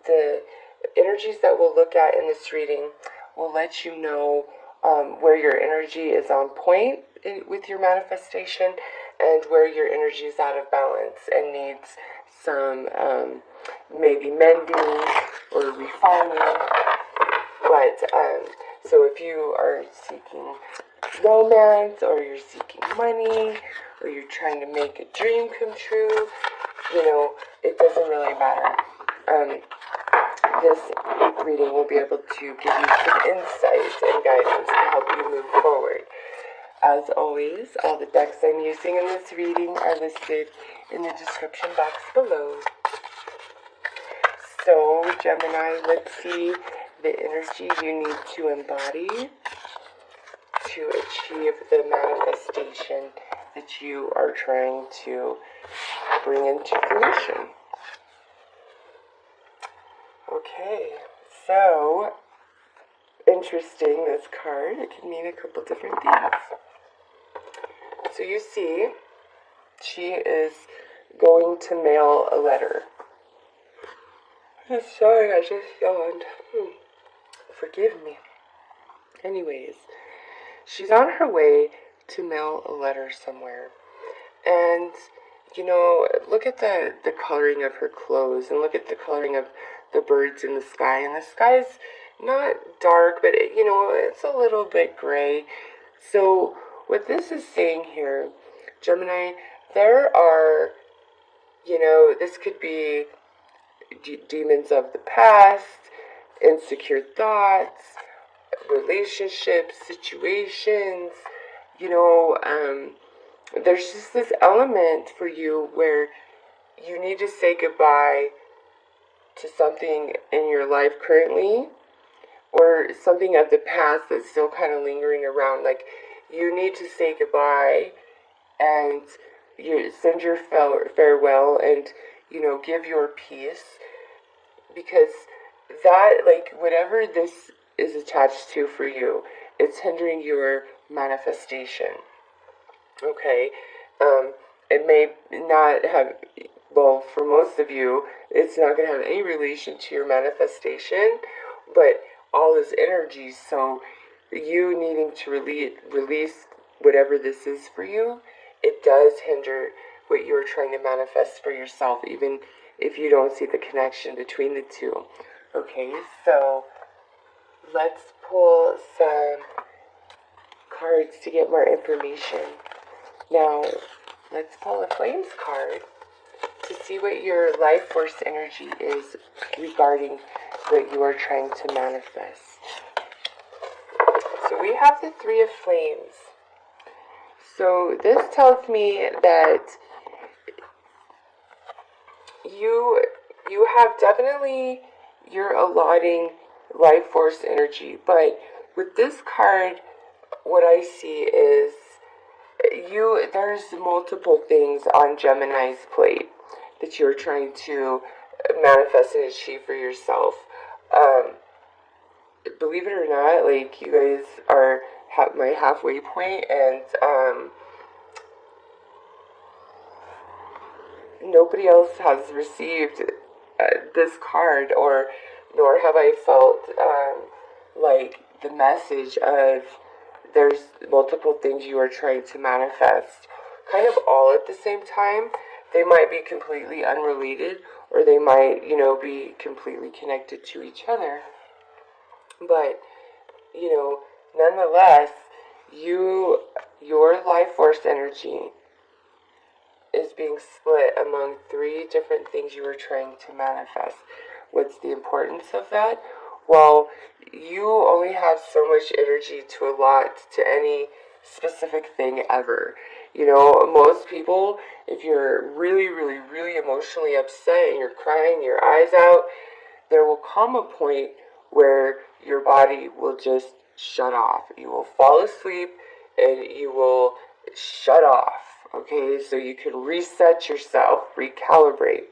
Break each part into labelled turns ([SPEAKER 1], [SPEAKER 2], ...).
[SPEAKER 1] the energies that we'll look at in this reading will let you know where your energy is on point with your manifestation and where your energy is out of balance and needs some maybe mending or refining. But so if you are seeking romance, or you're seeking money, or you're trying to make a dream come true, it doesn't really matter. This reading will be able to give you some insight and guidance to help you move forward. As always, all the decks I'm using in this reading are listed in the description box below. So, Gemini, let's see the energy you need to embody to achieve the manifestation that you are trying to bring into fruition. Okay, so interesting, this card. It can mean a couple different things. So you see, she is going to mail a letter. I'm sorry, I just yawned. Forgive me. Anyways, she's on her way to mail a letter somewhere. And, look at the coloring of her clothes, and look at the coloring of the birds in the sky. And the sky's not dark, but, it's a little bit gray. So what this is saying here, Gemini, there are, this could be demons of the past, insecure thoughts, relationships, situations, there's just this element for you where you need to say goodbye to something in your life currently, or something of the past that's still kind of lingering around. Like, you need to say goodbye and you send your farewell and, give your piece, because that, whatever this is attached to for you, it's hindering your manifestation. Okay, it may not have, well, for most of you, it's not going to have any relation to your manifestation, but all is energy. So you needing to release whatever this is for you, it does hinder what you're trying to manifest for yourself, even if you don't see the connection between the two. Okay, so let's pull some cards to get more information. Now, let's pull a Flames card to see what your life force energy is regarding what you are trying to manifest. So we have the Three of Flames. So this tells me that you have definitely, you're allotting life force energy, but with this card, what I see is there's multiple things on Gemini's plate that you're trying to manifest and achieve for yourself. Believe it or not, you guys are my halfway point, and nobody else has received this card, or nor have I felt the message of there's multiple things you are trying to manifest kind of all at the same time. They might be completely unrelated, or they might, be completely connected to each other. But, nonetheless, your life force energy is being split among three different things you are trying to manifest. What's the importance of that? Well, you only have so much energy to allot to any specific thing ever. Most people, if you're really, really, really emotionally upset and you're crying your eyes out, there will come a point where your body will just shut off. You will fall asleep and you will shut off. Okay, so you can reset yourself, recalibrate.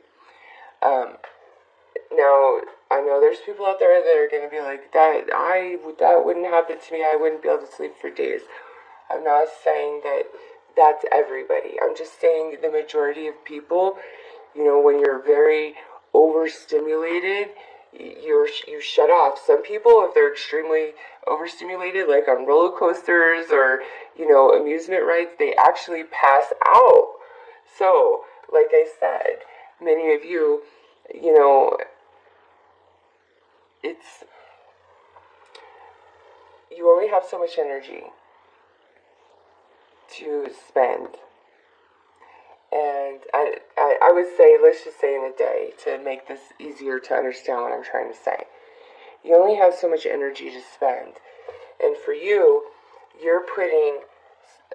[SPEAKER 1] Now, I know there's people out there that are going to be like, that wouldn't happen to me. I wouldn't be able to sleep for days. I'm not saying that that's everybody. I'm just saying the majority of people, when you're very overstimulated, you shut off. Some people, if they're extremely overstimulated, like on roller coasters or, amusement rides, they actually pass out. So, like I said, many of you, it's, you only have so much energy to spend. And I would say, let's just say in a day, to make this easier to understand what I'm trying to say. You only have so much energy to spend. And for you, you're putting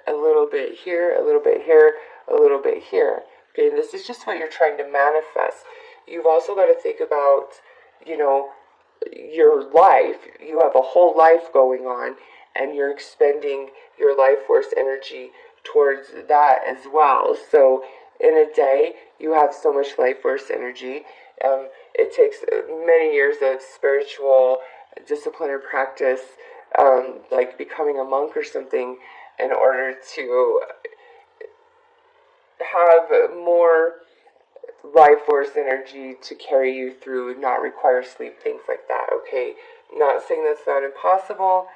[SPEAKER 1] a little bit here, a little bit here, a little bit here. Okay, and this is just what you're trying to manifest. You've also got to think about, your life. You have a whole life going on, and you're expending your life force energy towards that as well. So in a day, you have so much life force energy. It takes many years of spiritual discipline or practice, like becoming a monk or something, in order to have more life force energy to carry you through, not require sleep, things like that, okay? Not saying that's not impossible,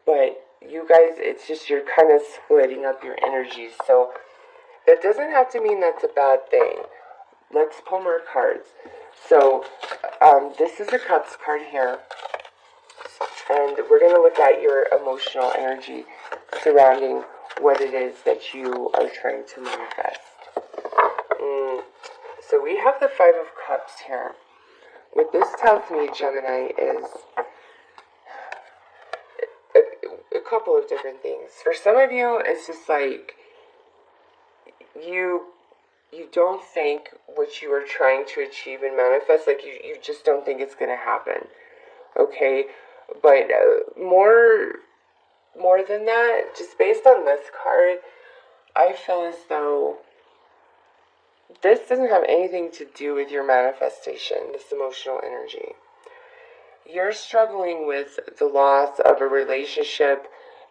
[SPEAKER 1] but you guys, it's just you're kind of splitting up your energies. So that doesn't have to mean that's a bad thing. Let's pull more cards. So this is a Cups card here, and we're going to look at your emotional energy surrounding what it is that you are trying to manifest. So we have the Five of Cups here. What this tells me, Gemini, is a couple of different things. For some of you, it's just like you don't think what you are trying to achieve and manifest, like you just don't think it's going to happen. Okay? But more than that, just based on this card, I feel as though this doesn't have anything to do with your manifestation, this emotional energy. You're struggling with the loss of a relationship,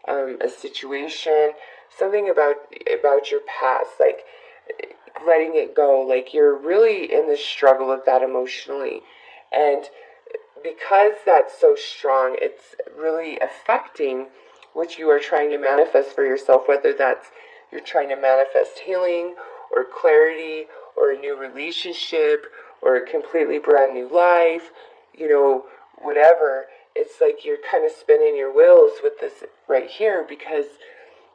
[SPEAKER 1] a situation, something about your past, like letting it go. Like you're really in the struggle of that emotionally. And because that's so strong, it's really affecting what you are trying to manifest for yourself, whether that's you're trying to manifest healing or clarity or a new relationship or a completely brand new life, whatever. It's like you're kind of spinning your wheels with this right here, because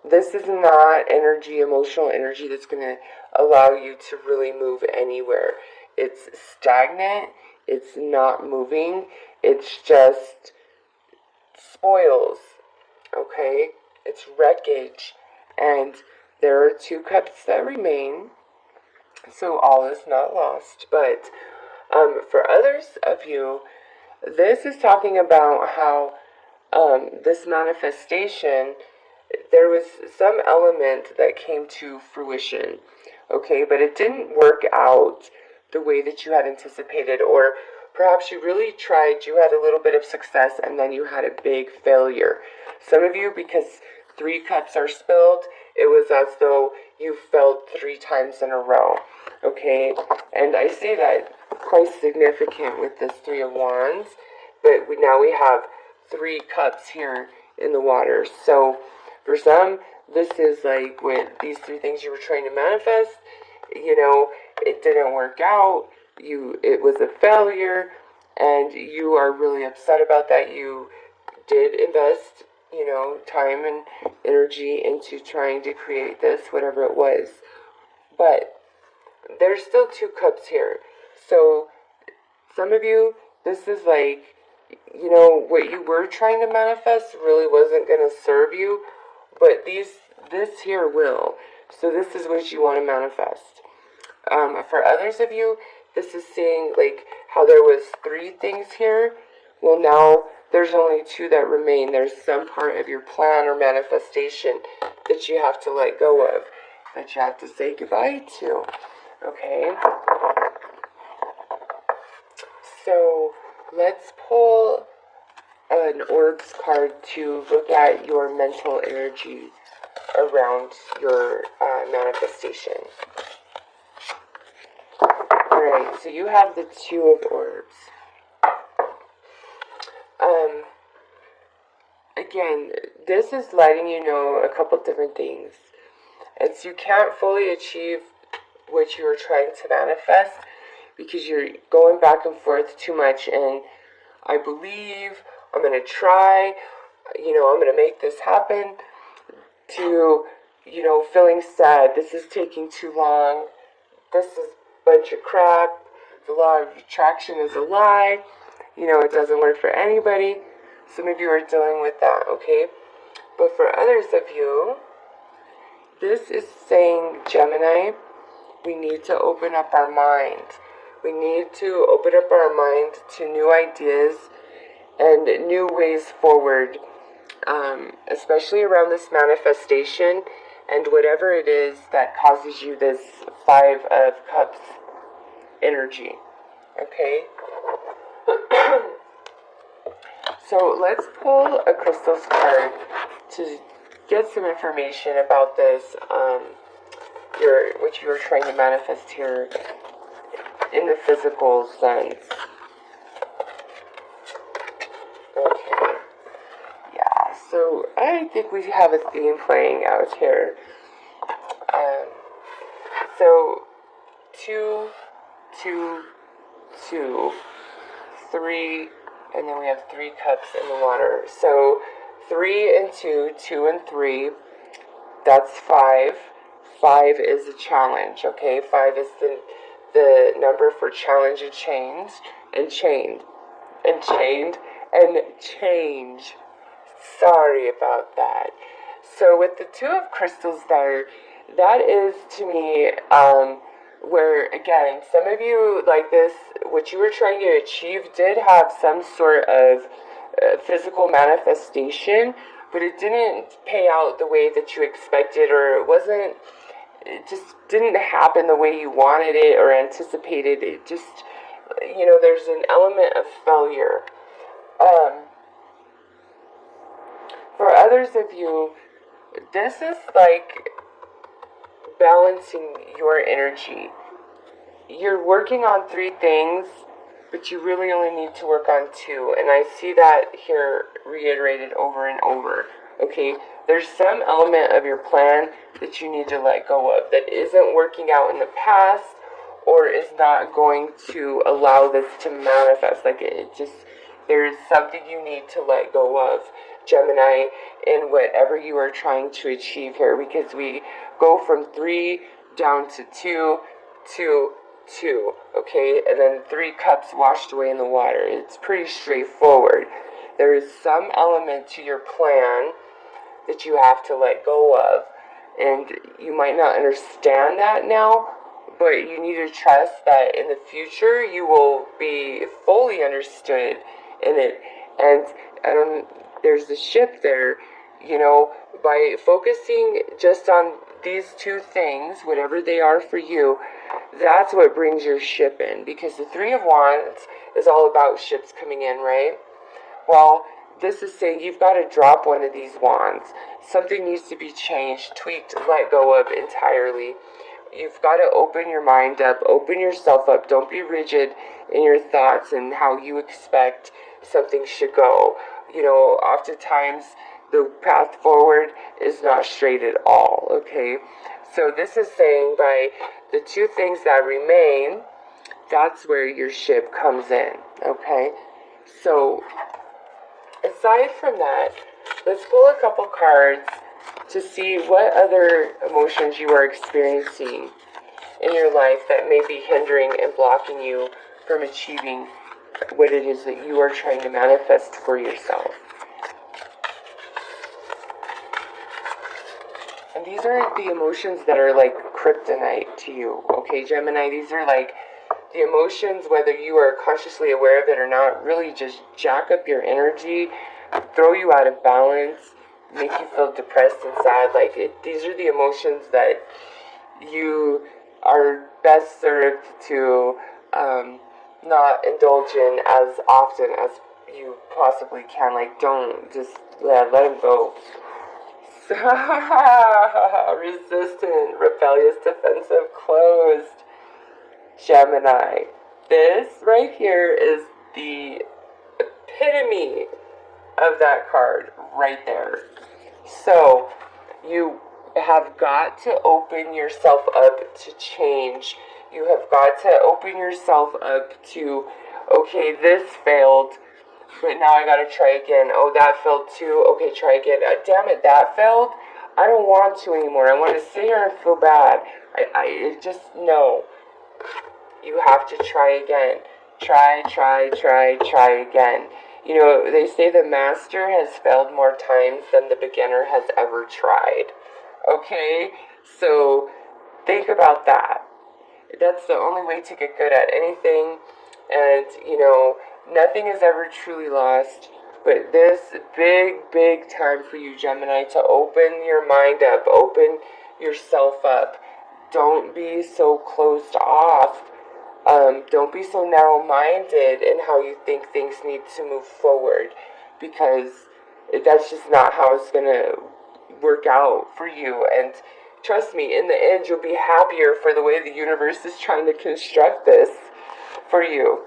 [SPEAKER 1] this is not emotional energy that's going to allow you to really move anywhere. It's stagnant. It's not moving. It's just spoils. Okay? It's wreckage. And there are 2 cups that remain. So all is not lost. But for others of you, this is talking about how this manifestation, there was some element that came to fruition, okay, but it didn't work out the way that you had anticipated, or perhaps you really tried, you had a little bit of success, and then you had a big failure. Some of you, because 3 cups are spilled, it was as though you failed 3 times in a row, okay, and I say that quite significant with this 3 of Wands, but now we have 3 cups here in the water. So for some, this is like with these 3 things you were trying to manifest, it didn't work out, it was a failure, and you are really upset about that. You did invest, time and energy into trying to create this, whatever it was. But there's still 2 cups here. So some of you, this is like, what you were trying to manifest really wasn't going to serve you, but this here will. So this is what you want to manifest. For others of you, this is seeing like how there was 3 things here. Well, now there's only 2 that remain. There's some part of your plan or manifestation that you have to let go of, that you have to say goodbye to. Okay? So let's pull an Orbs card to look at your mental energy around your manifestation. Alright, so you have the 2 of Orbs. again, this is letting you know a couple different things. It's you can't fully achieve what you are trying to manifest because you're going back and forth too much, and I believe, I'm going to try, I'm going to make this happen, to, feeling sad, this is taking too long, this is a bunch of crap, the law of attraction is a lie, it doesn't work for anybody. Some of you are dealing with that, okay? But for others of you, this is saying, Gemini, we need to open up our mind. We need to open up our mind to new ideas and new ways forward, especially around this manifestation and whatever it is that causes you this Five of Cups energy, okay? So let's pull a crystals card to get some information about this, what you are trying to manifest here in the physical sense. Okay. Yeah, so I think we have a theme playing out here. So 2, 2, 2, 3, and then we have 3 cups in the water. So 3 and 2, 2 and 3, that's 5. 5 is a challenge, okay? 5 is the number for challenge and change, and chained, and chained, and change. Sorry about that. So with the 2 of crystals there, that is to me, where, again, some of you, like this, what you were trying to achieve did have some sort of physical manifestation, but it didn't pay out the way that you expected, or it just didn't happen the way you wanted it or anticipated. It just, there's an element of failure. For others of you, this is like balancing your energy. You're working on 3 things, but you really only need to work on 2. And I see that here reiterated over and over. Okay, there's some element of your plan that you need to let go of that isn't working out in the past, or is not going to allow this to manifest. Like there's something you need to let go of, Gemini, in whatever you are trying to achieve here, because we go from 3 down to 2 to 2, okay, and then 3 cups washed away in the water. It's pretty straightforward. There is some element to your plan that you have to let go of, and you might not understand that now, but you need to trust that in the future you will be fully understood in it. And there's the ship there, by focusing just on these 2 things, whatever they are for you, that's what brings your ship in. Because the 3 of Wands is all about ships coming in, right? Well, this is saying you've got to drop one of these wands. Something needs to be changed, tweaked, let go of entirely. You've got to open your mind up, open yourself up. Don't be rigid in your thoughts and how you expect something should go. Oftentimes the path forward is not straight at all, okay? So this is saying by the 2 things that remain, that's where your ship comes in, okay? So aside from that, let's pull a couple cards to see what other emotions you are experiencing in your life that may be hindering and blocking you from achieving what it is that you are trying to manifest for yourself. And these are the emotions that are like kryptonite to you, okay, Gemini? These are like the emotions, whether you are consciously aware of it or not, really just jack up your energy, throw you out of balance, make you feel depressed and sad. These are the emotions that you are best served to not indulge in as often as you possibly can. Don't just let them go. Resistant, rebellious, defensive, closed, Gemini. This right here is the epitome of that card right there. So you have got to open yourself up to change. You have got to open yourself up to, okay, this failed, but now I gotta try again. Oh, that failed too. Okay, try again. Damn it, that failed. I don't want to anymore. I want to sit here and feel bad. I just, no. You have to try again. Try again. You know, they say the master has failed more times than the beginner has ever tried. Okay? So, think about that. That's the only way to get good at anything. And, you know, nothing is ever truly lost. But this big time for you, Gemini, to open your mind up, open yourself up. Don't be so closed off. Don't be so narrow-minded in how you think things need to move forward, because that's just not how it's going to work out for you. And trust me, in the end, you'll be happier for the way the universe is trying to construct this for you.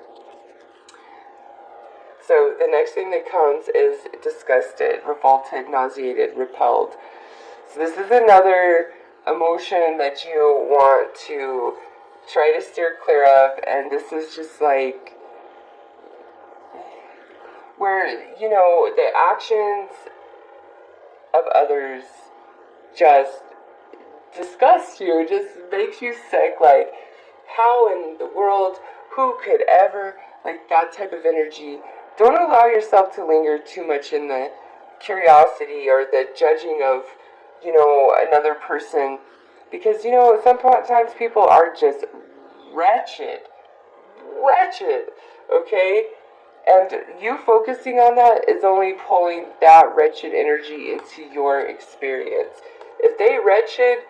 [SPEAKER 1] So the next thing that comes is disgusted, revolted, nauseated, repelled. So this is another emotion that you want to try to steer clear of, and this is just like where, you know, the actions of others just disgust you, just makes you sick. Like, how in the world, who could ever, like that type of energy. Don't allow yourself to linger too much in the curiosity or the judging of, you know, another person, because, you know, sometimes people are just wretched, okay? And you focusing on that is only pulling that wretched energy into your experience. If they wretched,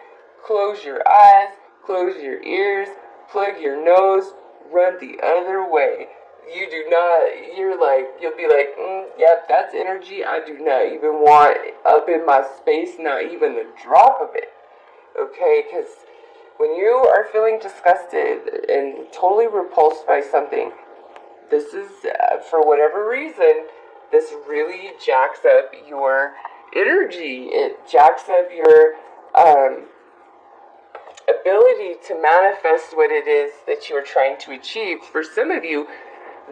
[SPEAKER 1] close your eyes, close your ears, plug your nose, run the other way. You do not, you'll be like, yep, that's energy I do not even want up in my space, not even a drop of it. Okay, because when you are feeling disgusted and totally repulsed by something, this is, for whatever reason, this really jacks up your energy. It jacks up your ability to manifest what it is that you are trying to achieve. For some of you,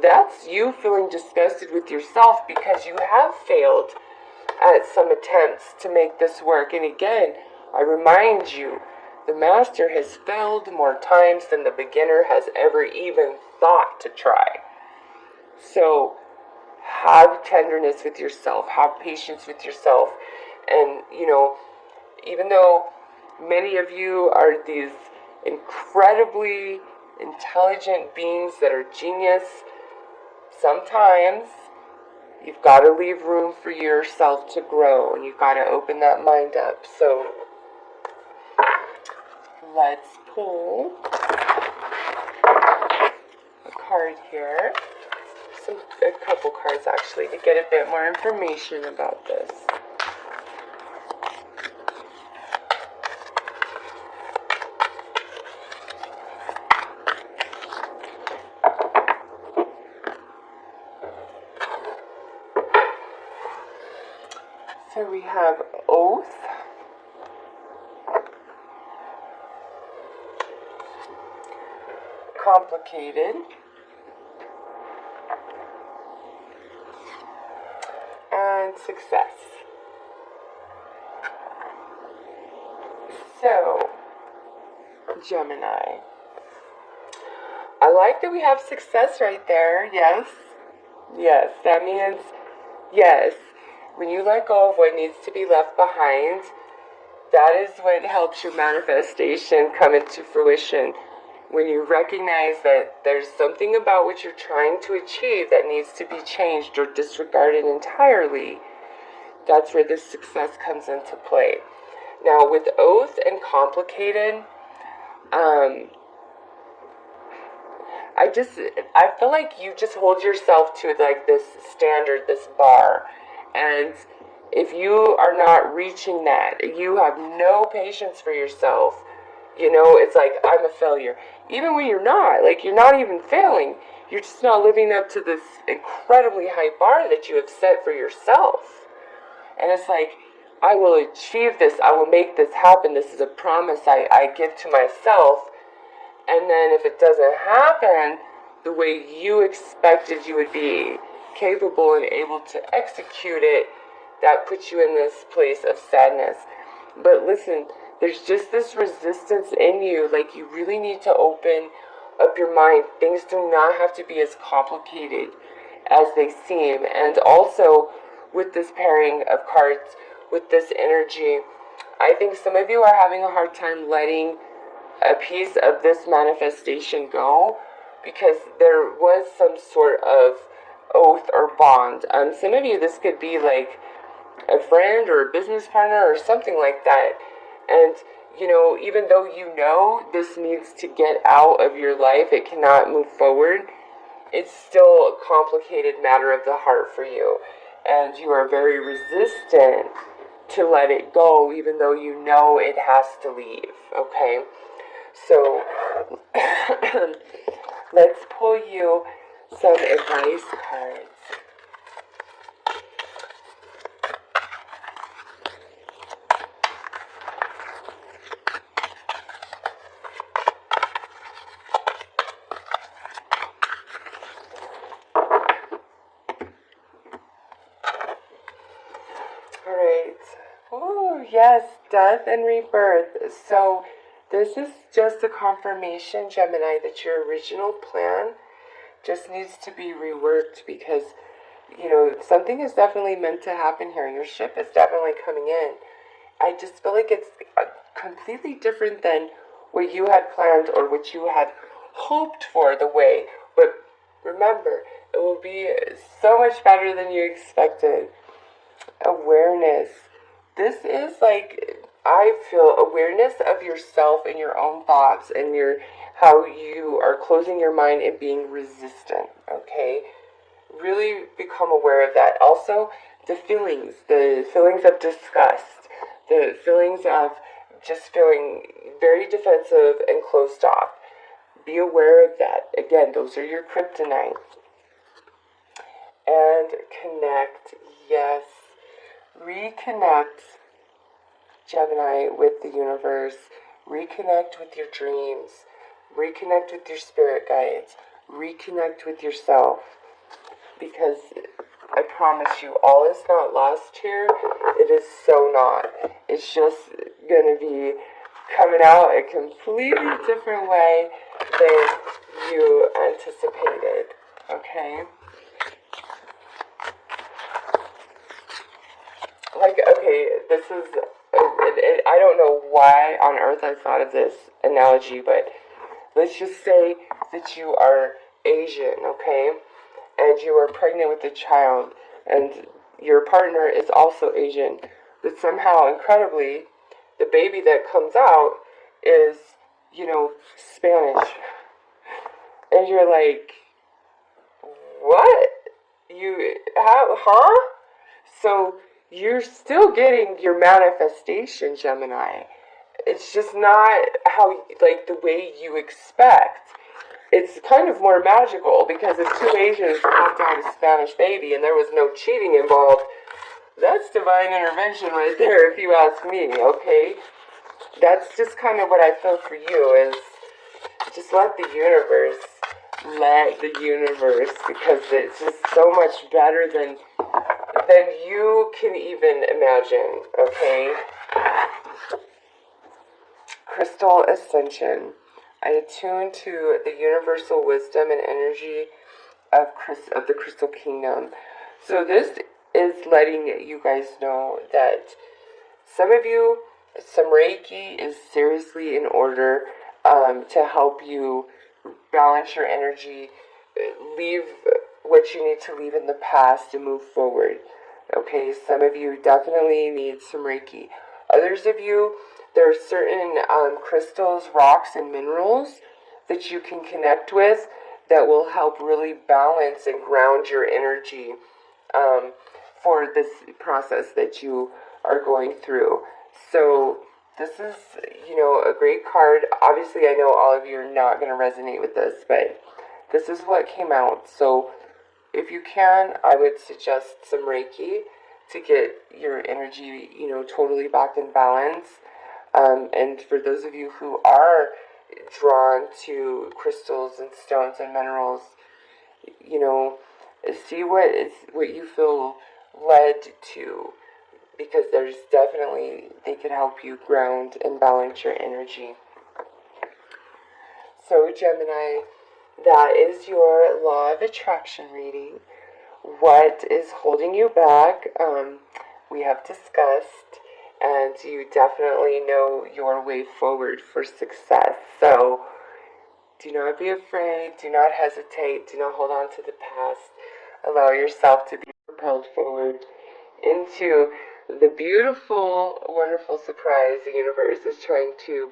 [SPEAKER 1] that's you feeling disgusted with yourself because you have failed at some attempts to make this work. And again, I remind you, the master has failed more times than the beginner has ever even thought to try. So, have tenderness with yourself, have patience with yourself, and, you know, even though many of you are these incredibly intelligent beings that are genius, sometimes you've got to leave room for yourself to grow, and you've got to open that mind up. So let's pull a card here, a couple cards actually, to get a bit more information about this. So we have oath, complicated, and success. So, Gemini, I like that we have success right there. Yes, that means yes. When you let go of what needs to be left behind, that is what helps your manifestation come into fruition. When you recognize that there's something about what you're trying to achieve that needs to be changed or disregarded entirely, that's where this success comes into play. Now, with oath and complicated, I feel like you just hold yourself to like this standard, this bar. And if you are not reaching that, you have no patience for yourself, You know, it's like, I'm a failure. Even when you're not, like, you're not even failing. You're just not living up to this incredibly high bar that you have set for yourself. And it's like, I will achieve this. I will make this happen. This is a promise I give to myself. And then if it doesn't happen the way you expected you would be capable and able to execute it, that puts you in this place of sadness. But listen, there's just this resistance in you. Like, you really need to open up your mind. Things do not have to be as complicated as they seem. And also, with this pairing of cards, with this energy, I think some of you are having a hard time letting a piece of this manifestation go, because there was some sort of oath or bond. Some of you, this could be like a friend or a business partner or something like that. And, you know, even though you know this needs to get out of your life, it cannot move forward, it's still a complicated matter of the heart for you. And you are very resistant to let it go, even though you know it has to leave, okay? So, let's pull you some advice cards. Alright. Oh, yes, death and rebirth. So, this is just a confirmation, Gemini, that your original plan just needs to be reworked, because, you know, something is definitely meant to happen here. Your ship is definitely coming in. I just feel like it's completely different than what you had planned or what you had hoped for the way. But remember, it will be so much better than you expected. Awareness. This is like, I feel awareness of yourself and your own thoughts and your how you are closing your mind and being resistant, okay? Really become aware of that. Also, the feelings of disgust, the feelings of just feeling very defensive and closed off. Be aware of that. Again, those are your kryptonite. And connect, yes. Reconnect, Gemini, with the universe. Reconnect with your dreams. Reconnect with your spirit guides. Reconnect with yourself. Because I promise you, all is not lost here. It is so not. It's just going to be coming out a completely different way than you anticipated. Okay? Like, okay, this is, I don't know why on earth I thought of this analogy, but let's just say that you are Asian, okay? And you are pregnant with a child, and your partner is also Asian, but somehow, incredibly, the baby that comes out is, you know, Spanish. And you're like, what? Huh? So, you're still getting your manifestation, Gemini. It's just not like the way you expect. It's kind of more magical, because if two Asians popped out a Spanish baby and there was no cheating involved, that's divine intervention right there, if you ask me, okay? That's just kind of what I feel for you, is just let the universe, because it's just so much better than you can even imagine, okay? Crystal Ascension. I attune to the universal wisdom and energy of the Crystal Kingdom. So this is letting you guys know that some of you, some Reiki is seriously in order to help you balance your energy, leave what you need to leave in the past and move forward. Okay, some of you definitely need some Reiki. Others of you, there are certain crystals, rocks, and minerals that you can connect with that will help really balance and ground your energy for this process that you are going through. So this is, a great card. Obviously, I know all of you are not going to resonate with this, but this is what came out. So if you can, I would suggest some Reiki to get your energy, totally back in balance. And for those of you who are drawn to crystals and stones and minerals, see what you feel led to, because there's definitely, they can help you ground and balance your energy. So Gemini, that is your law of attraction reading. What is holding you back? We have discussed, and you definitely know your way forward for success. So do not be afraid, do not hesitate, do not hold on to the past. Allow yourself to be propelled forward into the beautiful, wonderful surprise the universe is trying to